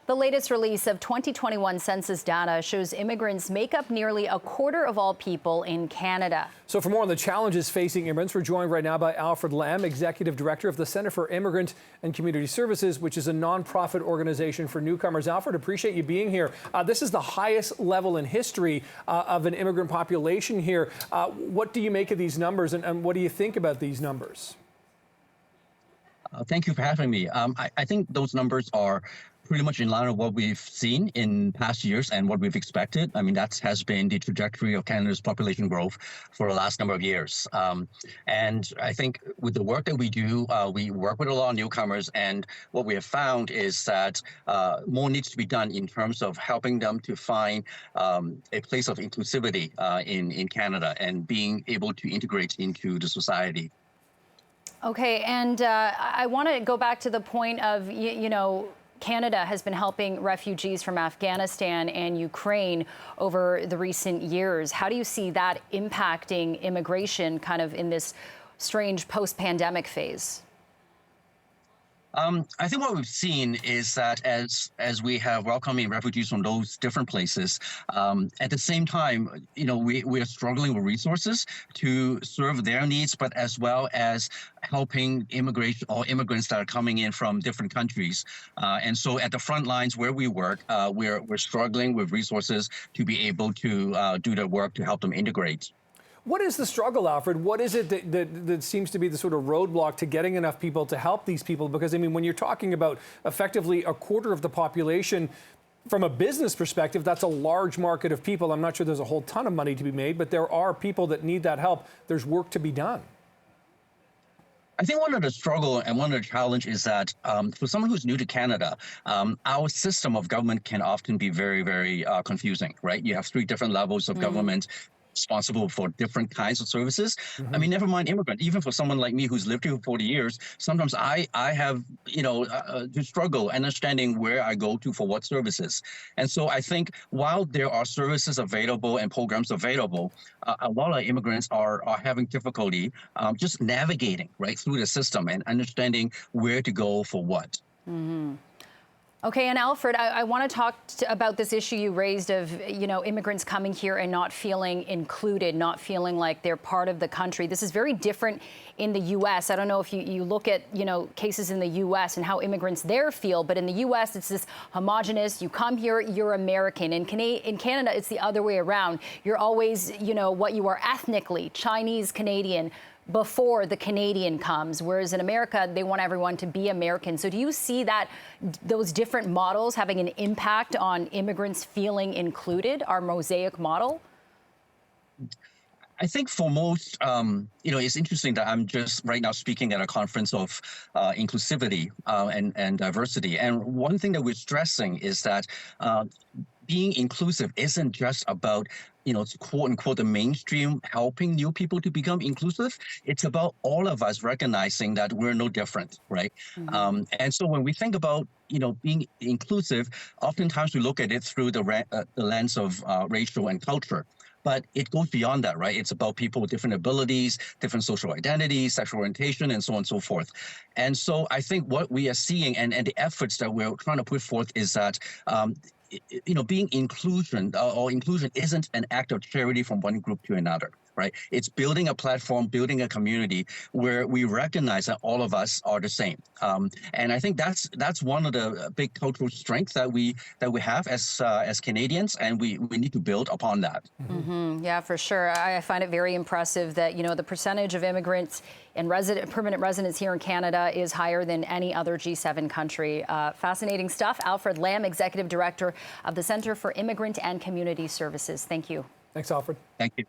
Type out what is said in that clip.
The latest release of 2021 census data shows immigrants make up nearly a quarter of all people in Canada. So for more on the challenges facing immigrants, we're joined right now by Alfred Lam, Executive Director of the Center for Immigrant and Community Services, which is a nonprofit organization for newcomers. Alfred, appreciate you being here. This is the highest level in history of an immigrant population here. What do you make of these numbers, and what do you think about these numbers? Thank you for having me. I think those numbers are pretty much in line with what we've seen in past years and what we've expected. I mean, that has been the trajectory of Canada's population growth for the last number of years. And I think with the work that we do, we work with a lot of newcomers, and what we have found is that more needs to be done in terms of helping them to find a place of inclusivity in Canada and being able to integrate into the society. Okay, and I want to go back to the point of, Canada has been helping refugees from Afghanistan and Ukraine over the recent years. How do you see that impacting immigration kind of in this strange post-pandemic phase? I think what we've seen is that as we have welcoming refugees from those different places, at the same time, we are struggling with resources to serve their needs, but as well as helping immigration or immigrants that are coming in from different countries. And so at the front lines where we work, we're struggling with resources to be able to do the work to help them integrate. What is the struggle, Alfred? What is it that seems to be the sort of roadblock to getting enough people to help these people? Because, I mean, when you're talking about effectively a quarter of the population, from a business perspective, that's a large market of people. I'm not sure there's a whole ton of money to be made, but there are people that need that help. There's work to be done. I think one of the struggle and one of the challenge is that for someone who's new to Canada, our system of government can often be very, very confusing, right? You have three different levels of government responsible for different kinds of services. I mean, never mind immigrant. Even for someone like me who's lived here for 40 years, sometimes I have, to struggle understanding where I go to for what services. And so I think while there are services available and programs available, a lot of immigrants are having difficulty just navigating right through the system and understanding where to go for what. Okay, and Alfred, I want to talk about this issue you raised of, immigrants coming here and not feeling included, not feeling like they're part of the country. This is very different in the U.S. I don't know if you look at, cases in the U.S. and how immigrants there feel, but in the U.S. it's this homogenous, you come here, you're American. In Canada, it's the other way around. You're always, what you are ethnically, Chinese, Canadian, before the Canadian comes, whereas in America, they want everyone to be American. So do you see that those different models having an impact on immigrants feeling included, our mosaic model? I think for most, it's interesting that I'm just right now speaking at a conference of inclusivity and diversity. And one thing that we're stressing is that being inclusive isn't just about, quote unquote, the mainstream helping new people to become inclusive. It's about all of us recognizing that we're no different, right? And so when we think about, being inclusive, oftentimes we look at it through the lens of racial and culture. But it goes beyond that, right? It's about people with different abilities, different social identities, sexual orientation, and so on and so forth. And so I think what we are seeing and the efforts that we're trying to put forth is that being inclusion isn't an act of charity from one group to another, right? It's building a platform, building a community where we recognize that all of us are the same. And I think that's one of the big cultural strengths that we have as Canadians, and we need to build upon that. Yeah, for sure. I find it very impressive that, the percentage of immigrants and permanent residents here in Canada is higher than any other G7 country. Fascinating stuff. Alfred Lam, Executive Director of the Center for Immigrant and Community Services. Thank you. Thanks, Alfred. Thank you.